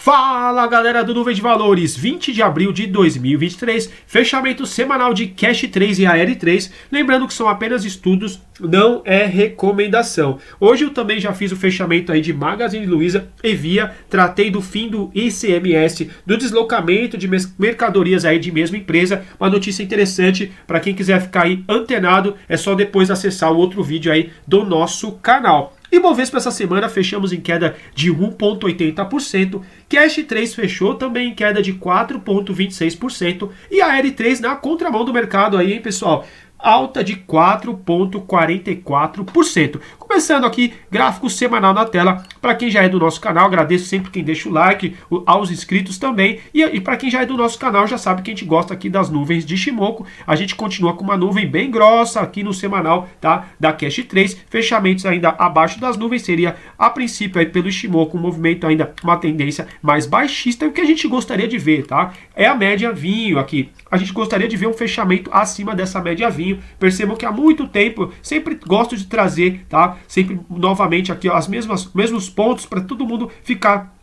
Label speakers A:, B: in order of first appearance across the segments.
A: Fala galera do Nuvem de Valores, 20 de abril de 2023, fechamento semanal de Cash 3 e AR3, lembrando que são apenas estudos, não é recomendação. Hoje eu também já fiz o fechamento aí de Magazine Luiza e Via, tratei do fim do ICMS, do deslocamento de mercadorias aí de mesma empresa, uma notícia interessante para quem quiser ficar aí antenado, é só depois acessar o outro vídeo aí do nosso canal. E Bovespa essa semana fechamos em queda de 1,80%, Cash 3 fechou também em queda de 4,26% e a AR3 na contramão do mercado aí, hein, pessoal? Alta de 4,44%. Começando aqui, gráfico semanal na tela. Para quem já é do nosso canal, agradeço sempre quem deixa o like, aos inscritos também. E para quem já é do nosso canal, já sabe que a gente gosta aqui das nuvens de Ichimoku. A gente continua com uma nuvem bem grossa aqui no semanal, tá? Da Cash 3. Fechamentos ainda abaixo das nuvens. Seria, a princípio, aí pelo Ichimoku, um movimento ainda, uma tendência mais baixista. E o que a gente gostaria de ver, tá? É a média vinho aqui. A gente gostaria de ver um fechamento acima dessa média vinho. Percebam que há muito tempo, sempre gosto de trazer, tá? Sempre novamente aqui ó, mesmos pontos para todo mundo ficar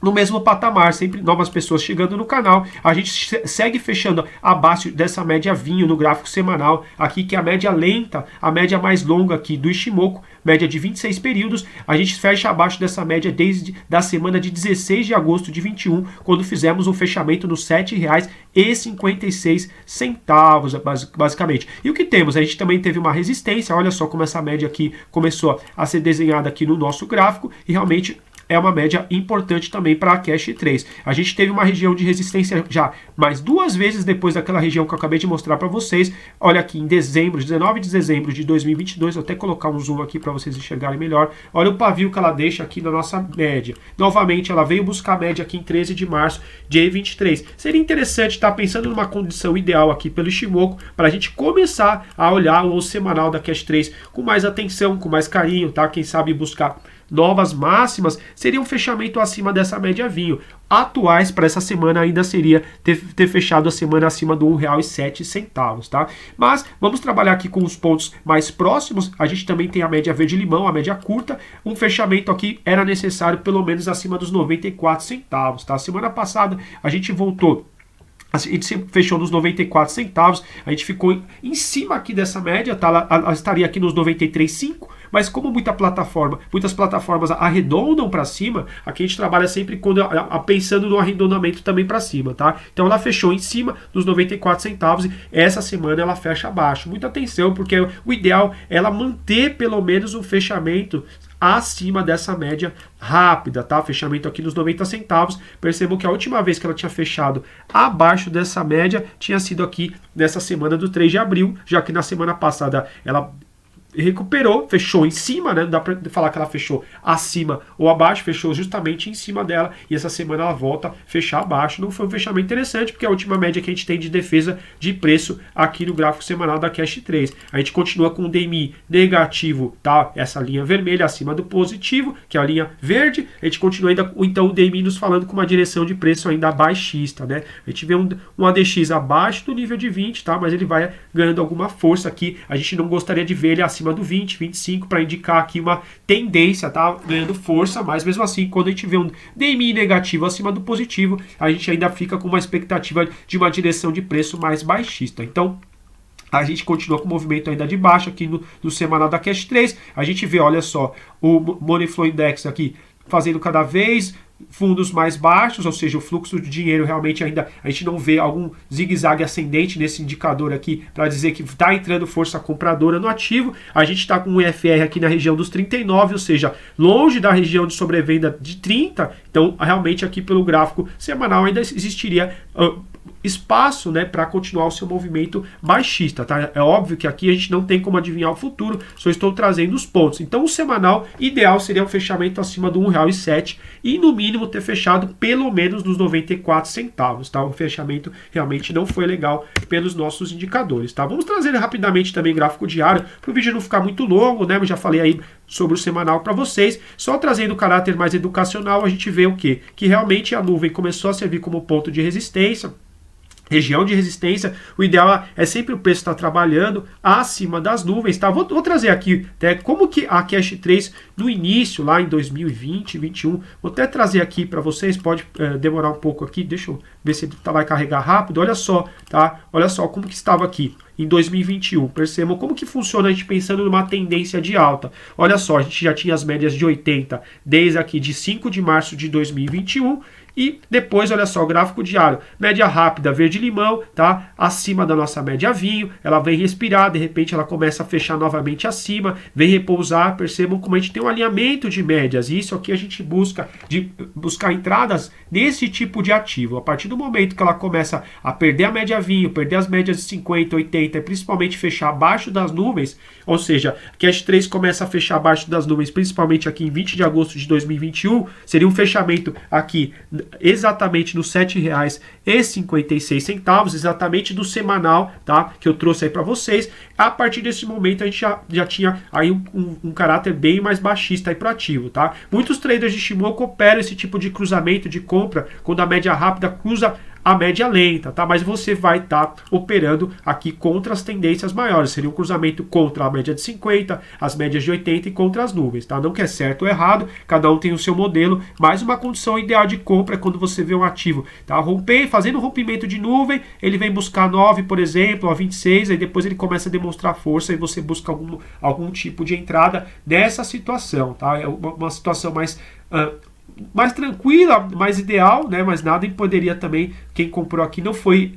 A: no mesmo patamar, sempre novas pessoas chegando no canal. A gente segue fechando abaixo dessa média vinho no gráfico semanal, aqui que é a média lenta, a média mais longa aqui do Ichimoku, média de 26 períodos. A gente fecha abaixo dessa média desde da semana de 16 de agosto de 21, quando fizemos um fechamento nos R$ 7,56, basicamente. E o que temos? A gente também teve uma resistência, olha só como essa média aqui começou a ser desenhada aqui no nosso gráfico, e realmente é uma média importante também para a Cash 3. A gente teve uma região de resistência já mais duas vezes depois daquela região que eu acabei de mostrar para vocês. Olha aqui em dezembro, 19 de dezembro de 2022, vou até colocar um zoom aqui para vocês enxergarem melhor. Olha o pavio que ela deixa aqui na nossa média. Novamente, ela veio buscar a média aqui em 13 de março de 23. Seria interessante estar pensando numa condição ideal aqui pelo Ichimoku para a gente começar a olhar o semanal da Cash 3 com mais atenção, com mais carinho, tá? Quem sabe buscar novas máximas, seria um fechamento acima dessa média vinho. Atuais para essa semana ainda seria ter fechado a semana acima do R$ 1,07, tá? Mas vamos trabalhar aqui com os pontos mais próximos. A gente também tem a média verde-limão, a média curta. Um fechamento aqui era necessário pelo menos acima dos 94 centavos, tá? Semana passada a gente voltou. A gente fechou nos 94 centavos, a gente ficou em cima aqui dessa média, tá? Ela estaria aqui nos 93,5, mas como muitas plataformas arredondam para cima, aqui a gente trabalha sempre pensando no arredondamento também para cima, tá? Então ela fechou em cima dos 94 centavos e essa semana ela fecha abaixo. Muita atenção, porque o ideal é ela manter pelo menos um fechamento acima dessa média rápida, tá? Fechamento aqui nos 90 centavos. Percebam que a última vez que ela tinha fechado abaixo dessa média tinha sido aqui nessa semana do 3 de abril, já que na semana passada ela recuperou, fechou em cima, né? Não dá pra falar que ela fechou acima ou abaixo, fechou justamente em cima dela, e essa semana ela volta a fechar abaixo. Não foi um fechamento interessante, porque é a última média que a gente tem de defesa de preço aqui no gráfico semanal da Cash 3. A gente continua com o DMI negativo, tá? Essa linha vermelha acima do positivo, que é a linha verde. A gente continua ainda, então, o DMI nos falando com uma direção de preço ainda baixista, né? A gente vê um ADX abaixo do nível de 20, tá? Mas ele vai ganhando alguma força aqui. A gente não gostaria de ver ele acima do 20, 25, para indicar aqui uma tendência, tá? Ganhando força, mas mesmo assim, quando a gente vê um DMI negativo acima do positivo, a gente ainda fica com uma expectativa de uma direção de preço mais baixista. Então, a gente continua com o movimento ainda de baixo aqui no semanal da Cash 3. A gente vê, olha só, o Money Flow Index aqui fazendo cada vez fundos mais baixos, ou seja, o fluxo de dinheiro realmente ainda, a gente não vê algum zigue-zague ascendente nesse indicador aqui para dizer que está entrando força compradora no ativo. A gente está com o IFR aqui na região dos 39, ou seja, longe da região de sobrevenda de 30, então realmente aqui pelo gráfico semanal ainda existiria espaço, né, para continuar o seu movimento baixista, tá? É óbvio que aqui a gente não tem como adivinhar o futuro, só estou trazendo os pontos. Então o semanal ideal seria um fechamento acima do R$ 1,07 e no mínimo ter fechado pelo menos nos 94 centavos, tá? O fechamento realmente não foi legal pelos nossos indicadores, tá? Vamos trazer rapidamente também gráfico diário, para o vídeo não ficar muito longo, né? Eu já falei aí sobre o semanal para vocês, só trazendo o caráter mais educacional, a gente vê o quê? Que realmente a nuvem começou a servir como ponto de resistência. região de resistência, o ideal é sempre o preço estar trabalhando acima das nuvens, tá? Vou trazer aqui até como que a Cash 3 no início, lá em 2020, 2021, vou até trazer aqui para vocês, pode demorar um pouco aqui, deixa eu ver se ele vai carregar rápido, olha só, tá? Olha só como que estava aqui em 2021, percebam como que funciona a gente pensando numa tendência de alta. Olha só, a gente já tinha as médias de 80 desde aqui de 5 de março de 2021, e depois, olha só, o gráfico diário, média rápida verde-limão, tá? Acima da nossa média vinho, ela vem respirar, de repente ela começa a fechar novamente acima, vem repousar, percebam como a gente tem um alinhamento de médias, e isso aqui a gente busca entradas nesse tipo de ativo. A partir do momento que ela começa a perder a média vinho, perder as médias de 50, 80 e principalmente fechar abaixo das nuvens, ou seja, Cash 3 começa a fechar abaixo das nuvens, principalmente aqui em 20 de agosto de 2021, seria um fechamento aqui exatamente nos R$ 7,56, exatamente do semanal, tá? Que eu trouxe aí para vocês. A partir desse momento a gente já tinha aí um caráter bem mais baixista aí pro ativo, tá? Muitos traders de Shimoku operam esse tipo de cruzamento de compra quando a média rápida cruza a média lenta, tá? Mas você vai estar operando aqui contra as tendências maiores. Seria um cruzamento contra a média de 50, as médias de 80 e contra as nuvens, tá? Não que é certo ou errado, cada um tem o seu modelo, mas uma condição ideal de compra é quando você vê um ativo, tá? Fazendo um rompimento de nuvem, ele vem buscar 9, por exemplo, a 26, aí depois ele começa a demonstrar força e você busca algum tipo de entrada nessa situação, tá? É uma situação mais tranquila, mais ideal, né? Mas nada poderia também, quem comprou aqui não foi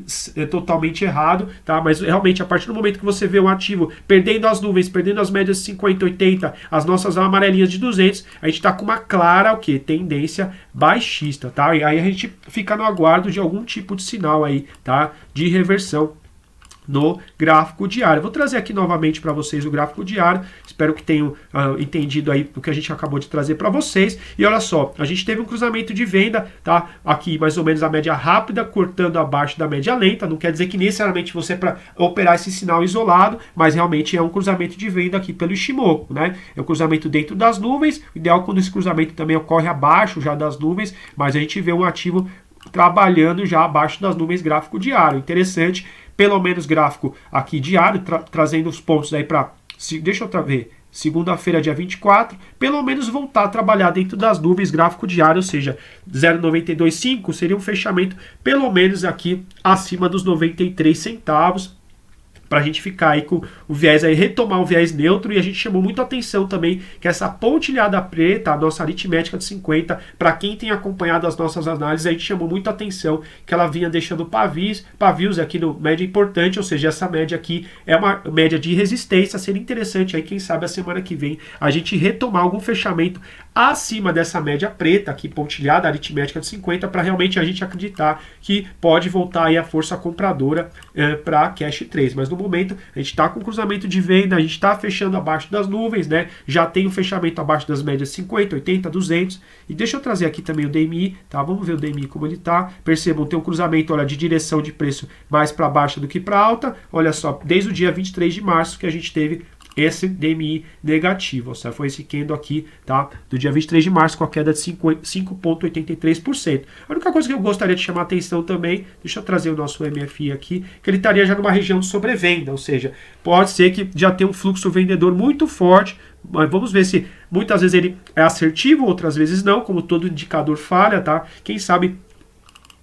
A: totalmente errado, tá? Mas realmente a partir do momento que você vê um ativo perdendo as nuvens, perdendo as médias de 50, 80, as nossas amarelinhas de 200, a gente tá com uma clara o que? Tendência baixista, tá? E aí a gente fica no aguardo de algum tipo de sinal aí, tá? De reversão no gráfico diário. Vou trazer aqui novamente para vocês o gráfico diário. Espero que tenham entendido aí o que a gente acabou de trazer para vocês. E olha só, a gente teve um cruzamento de venda, tá? Aqui mais ou menos a média rápida cortando abaixo da média lenta. Não quer dizer que necessariamente você para operar esse sinal isolado, mas realmente é um cruzamento de venda aqui pelo Ishimoku, né? É um cruzamento dentro das nuvens. O ideal é quando esse cruzamento também ocorre abaixo já das nuvens, mas a gente vê um ativo trabalhando já abaixo das nuvens gráfico diário. Interessante. Pelo menos gráfico aqui diário, trazendo os pontos aí para, deixa eu ver, segunda-feira, dia 24, pelo menos voltar a trabalhar dentro das nuvens gráfico diário, ou seja, 0,925 seria um fechamento pelo menos aqui acima dos 93 centavos, para a gente ficar aí com o viés aí, retomar o viés neutro. E a gente chamou muito a atenção também que essa pontilhada preta, a nossa aritmética de 50, para quem tem acompanhado as nossas análises, a gente chamou muito a atenção que ela vinha deixando pavios aqui no média importante, ou seja, essa média aqui é uma média de resistência. Seria interessante aí, quem sabe a semana que vem, a gente retomar algum fechamento acima dessa média preta aqui, pontilhada, aritmética de 50, para realmente a gente acreditar que pode voltar aí a força compradora para Cash 3. Mas no momento a gente está com cruzamento de venda, a gente está fechando abaixo das nuvens, né? Já tem o fechamento abaixo das médias 50, 80, 200. E deixa eu trazer aqui também o DMI, tá? Vamos ver o DMI como ele está. Percebam, tem um cruzamento, olha, de direção de preço mais para baixa do que para alta. Olha só, desde o dia 23 de março que a gente teve esse DMI negativo, ou seja, foi esse candle aqui, tá? Do dia 23 de março com a queda de 5,83%. A única coisa que eu gostaria de chamar a atenção também, deixa eu trazer o nosso MFI aqui, que ele estaria já numa região de sobrevenda, ou seja, pode ser que já tenha um fluxo vendedor muito forte, mas vamos ver se muitas vezes ele é assertivo, outras vezes não, como todo indicador falha, tá? Quem sabe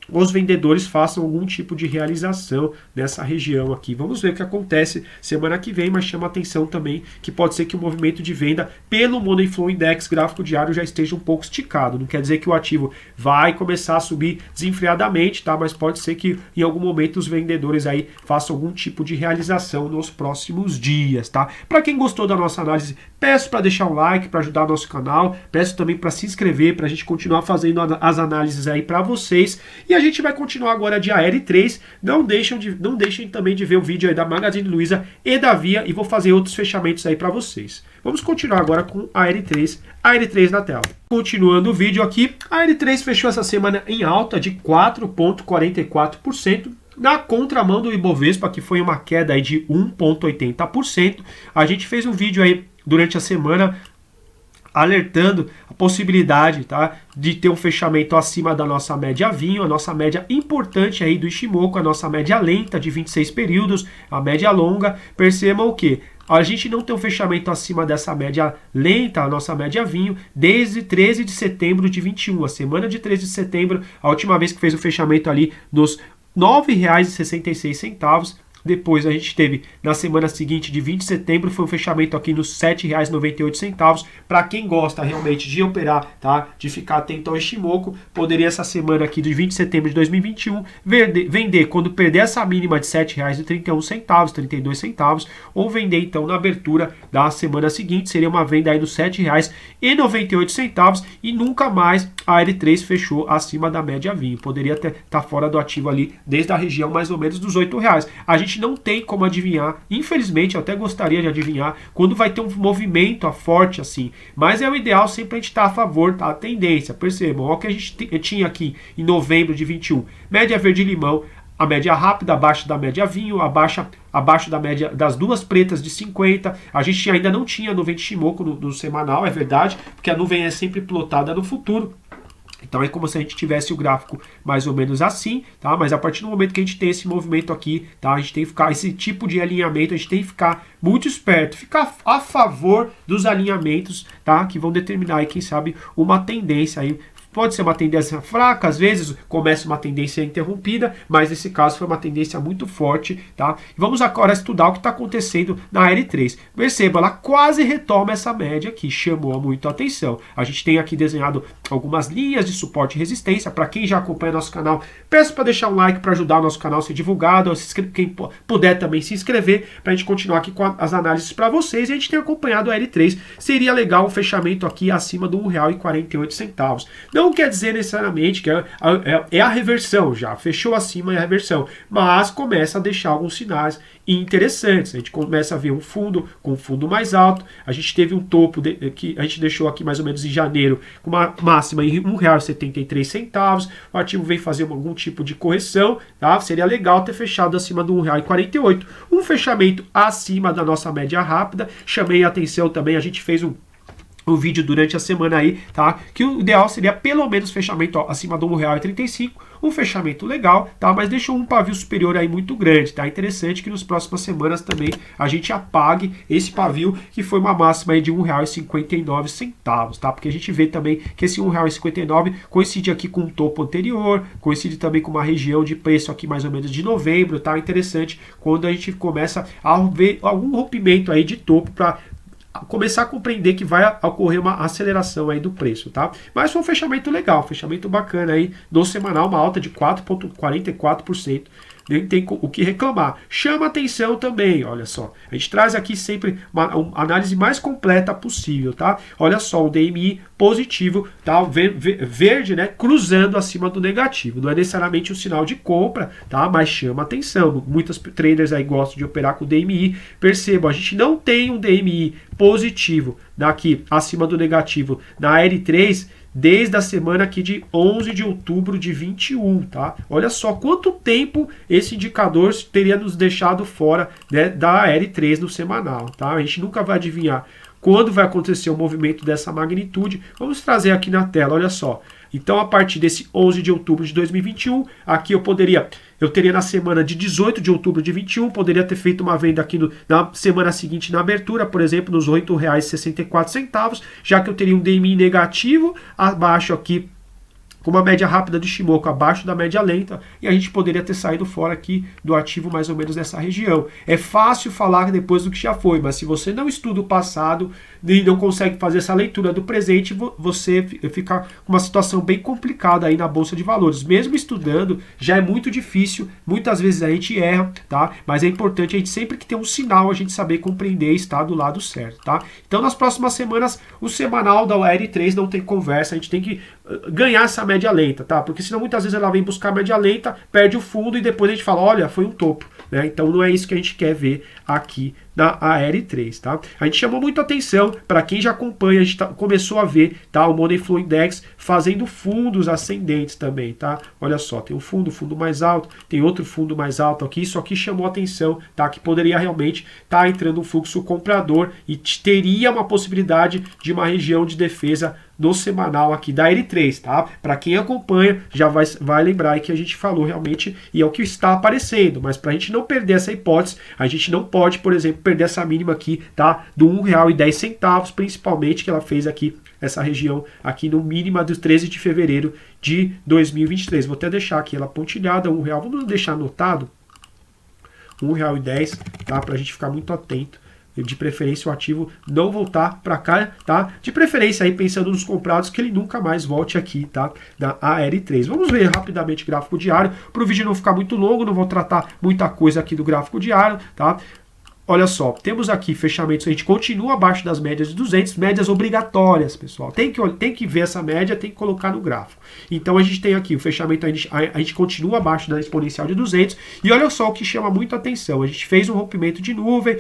A: os vendedores façam algum tipo de realização nessa região aqui. Vamos ver o que acontece semana que vem, mas chama atenção também que pode ser que o movimento de venda pelo Money Flow Index gráfico diário já esteja um pouco esticado. Não quer dizer que o ativo vai começar a subir desenfreadamente, tá? Mas pode ser que em algum momento os vendedores aí façam algum tipo de realização nos próximos dias, tá? Para quem gostou da nossa análise, peço para deixar um like, para ajudar o nosso canal, peço também para se inscrever, para a gente continuar fazendo as análises aí para vocês. E a gente vai continuar agora de AR3. Não deixem também de ver o vídeo aí da Magazine Luiza e da Via, e vou fazer outros fechamentos aí para vocês. Vamos continuar agora com a AR3 na tela. Continuando o vídeo aqui, a AR3 fechou essa semana em alta de 4,44%. Na contramão do Ibovespa, que foi uma queda aí de 1,80%. A gente fez um vídeo aí durante a semana alertando a possibilidade, tá, de ter um fechamento acima da nossa média vinho, a nossa média importante aí do Ishimoku, a nossa média lenta de 26 períodos, a média longa. Percebam o que? A gente não tem um fechamento acima dessa média lenta, a nossa média vinho, desde 13 de setembro de 21, a semana de 13 de setembro, a última vez que fez o fechamento ali nos R$ 9,66. Depois a gente teve na semana seguinte, de 20 de setembro, foi um fechamento aqui nos R$ 7,98. Para quem gosta realmente de operar, tá? De ficar atento ao Ishimoku, poderia essa semana aqui de 20 de setembro de 2021 vender quando perder essa mínima de R$ 7,31, 32 centavos, ou vender então na abertura da semana seguinte, seria uma venda aí dos R$ 7,98 e nunca mais a L3 fechou acima da média vinho. Poderia estar fora do ativo ali desde a região mais ou menos dos R$ 8. A gente não tem como adivinhar, infelizmente eu até gostaria de adivinhar quando vai ter um movimento forte assim, mas é o ideal sempre a gente estar a favor da tendência. Percebam, olha o que a gente tinha aqui em novembro de 21, média verde limão, a média rápida abaixo da média vinho, abaixo da média das duas pretas de 50. A gente ainda não tinha nuvem de Ishimoku no semanal, é verdade, porque a nuvem é sempre plotada no futuro. Então é como se a gente tivesse o gráfico mais ou menos assim, tá? Mas a partir do momento que a gente tem esse movimento aqui, tá? A gente tem que ficar, esse tipo de alinhamento, a gente tem que ficar muito esperto, ficar a favor dos alinhamentos, tá? Que vão determinar aí, quem sabe, uma tendência aí. Pode ser uma tendência fraca, às vezes começa uma tendência interrompida, mas nesse caso foi uma tendência muito forte, tá? Vamos agora estudar o que está acontecendo na L3. Perceba, ela quase retoma essa média aqui, chamou muito a atenção. A gente tem aqui desenhado algumas linhas de suporte e resistência. Para quem já acompanha nosso canal, peço para deixar um like para ajudar o nosso canal a ser divulgado. Quem puder também se inscrever para a gente continuar aqui com as análises para vocês. E a gente tem acompanhado a L3. Seria legal um fechamento aqui acima do R$ 1,48. Não quer dizer necessariamente que é a reversão já, fechou acima é a reversão, mas começa a deixar alguns sinais interessantes. A gente começa a ver um fundo com um fundo mais alto. A gente teve um topo que a gente deixou aqui mais ou menos em janeiro com uma máxima em R$ 1,73. O ativo vem fazer algum tipo de correção, tá? Seria legal ter fechado acima do R$ 1,48. Um fechamento acima da nossa média rápida. Chamei a atenção também, a gente fez um vídeo durante a semana aí, tá? Que o ideal seria pelo menos fechamento acima do R$ 1,35, um fechamento legal, tá? Mas deixou um pavio superior aí muito grande, tá? Interessante que nas próximas semanas também a gente apague esse pavio que foi uma máxima aí de R$ 1,59, tá? Porque a gente vê também que esse R$ 1,59 coincide aqui com o topo anterior, coincide também com uma região de preço aqui mais ou menos de novembro, tá? Interessante quando a gente começa a ver algum rompimento aí de topo para começar a compreender que vai ocorrer uma aceleração aí do preço, tá? Mas foi um fechamento legal, fechamento bacana aí no semanal, uma alta de 4,44%. Nem tem o que reclamar. Chama atenção também, olha só. A gente traz aqui sempre uma análise mais completa possível, tá? Olha só, o DMI positivo, tá? Verde, né? Cruzando acima do negativo. Não é necessariamente um sinal de compra, tá? Mas chama atenção. Muitos traders aí gostam de operar com DMI. Percebam, a gente não tem um DMI positivo daqui acima do negativo na L3 desde a semana aqui de 11 de outubro de 21, tá? Olha só quanto tempo esse indicador teria nos deixado fora, né, da L3 no semanal, tá? A gente nunca vai adivinhar quando vai acontecer um movimento dessa magnitude. Vamos trazer aqui na tela, olha só. Então, a partir desse 11 de outubro de 2021, aqui eu teria na semana de 18 de outubro de 21, poderia ter feito uma venda aqui na semana seguinte na abertura, por exemplo, nos R$ 8,64, já que eu teria um DMI negativo abaixo aqui, com uma média rápida de Ishimoku abaixo da média lenta, e a gente poderia ter saído fora aqui do ativo mais ou menos nessa região. É fácil falar depois do que já foi, mas se você não estuda o passado e não consegue fazer essa leitura do presente, você fica com uma situação bem complicada aí na Bolsa de Valores. Mesmo estudando, já é muito difícil, muitas vezes a gente erra, tá? Mas é importante a gente sempre que tem um sinal, a gente saber compreender e estar do lado certo, tá? Então, nas próximas semanas, o semanal da L3 não tem conversa, a gente tem que ganhar essa média lenta, tá? Porque senão muitas vezes ela vem buscar a média lenta, perde o fundo e depois a gente fala, olha, foi um topo, né? Então não é isso que a gente quer ver aqui na AR3, tá? A gente chamou muito atenção, para quem já acompanha, a gente começou a ver, tá, o Money Flow Index fazendo fundos ascendentes também, tá? Olha só, tem um fundo mais alto, tem outro fundo mais alto aqui, isso aqui chamou atenção, tá? Que poderia realmente estar entrando um fluxo comprador e teria uma possibilidade de uma região de defesa no semanal aqui da AR3, tá? Para quem acompanha, já vai lembrar que a gente falou realmente e é o que está aparecendo, mas para a gente não perder essa hipótese, a gente não pode, por exemplo, perder essa mínima aqui, tá? Do R$1,10, principalmente que ela fez aqui essa região aqui no mínima do 13 de fevereiro de 2023. Vou até deixar aqui ela pontilhada, R$1, vamos deixar anotado, R$1,10, tá? Para a gente ficar muito atento. De preferência o ativo não voltar para cá, tá? De preferência aí pensando nos comprados que ele nunca mais volte aqui, tá? Na AR3. Vamos ver rapidamente o gráfico diário, para o vídeo não ficar muito longo, não vou tratar muita coisa aqui do gráfico diário, tá? Olha só, temos aqui fechamentos, a gente continua abaixo das médias de 200, médias obrigatórias, pessoal. Tem que ver essa média, tem que colocar no gráfico. Então a gente tem aqui o fechamento, a gente continua abaixo da exponencial de 200. E olha só o que chama muito atenção, a gente fez um rompimento de nuvem,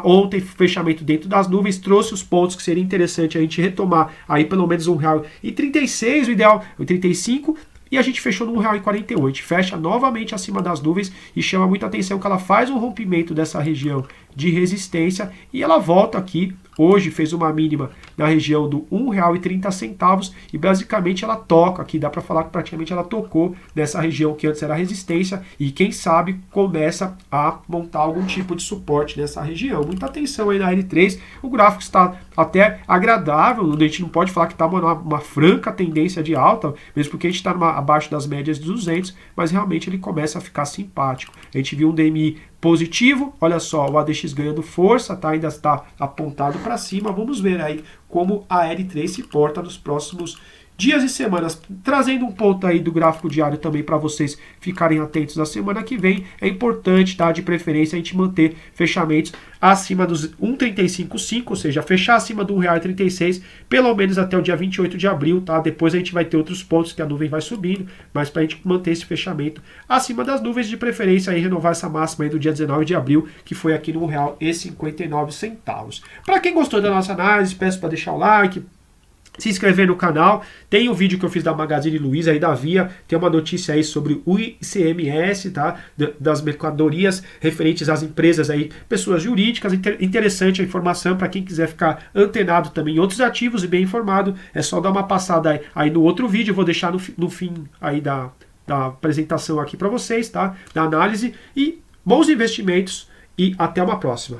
A: ontem fechamento dentro das nuvens, trouxe os pontos que seria interessante a gente retomar aí pelo menos R$1,36, o ideal R$1,35. E a gente fechou no R$1,48, fecha novamente acima das nuvens e chama muita atenção que ela faz um rompimento dessa região de resistência e ela volta aqui, hoje fez uma mínima na região do R$1,30 e basicamente ela toca aqui, dá para falar que praticamente ela tocou nessa região que antes era resistência e quem sabe começa a montar algum tipo de suporte nessa região. Muita atenção aí na L3, o gráfico está até agradável, a gente não pode falar que está uma franca tendência de alta, mesmo porque a gente está abaixo das médias de 200, mas realmente ele começa a ficar simpático. A gente viu um DMI positivo, olha só, o ADX ganhando força, tá? Ainda está apontado para cima. Vamos ver aí como a L3 se porta nos próximos dias e semanas, trazendo um ponto aí do gráfico diário também para vocês ficarem atentos na semana que vem. É importante, tá? De preferência a gente manter fechamentos acima dos 1,355, ou seja, fechar acima do R$1,36, pelo menos até o dia 28 de abril, tá? Depois a gente vai ter outros pontos que a nuvem vai subindo, mas para a gente manter esse fechamento acima das nuvens, de preferência aí renovar essa máxima aí do dia 19 de abril, que foi aqui no R$1,59. Para quem gostou da nossa análise, peço para deixar o like, se inscrever no canal. Tem um vídeo que eu fiz da Magazine Luiza aí da Via, tem uma notícia aí sobre o ICMS, tá? Das mercadorias referentes às empresas aí, pessoas jurídicas. Interessante a informação para quem quiser ficar antenado também em outros ativos e bem informado. É só dar uma passada aí no outro vídeo, eu vou deixar no fim aí da apresentação aqui para vocês, tá? Da análise, e bons investimentos e até uma próxima.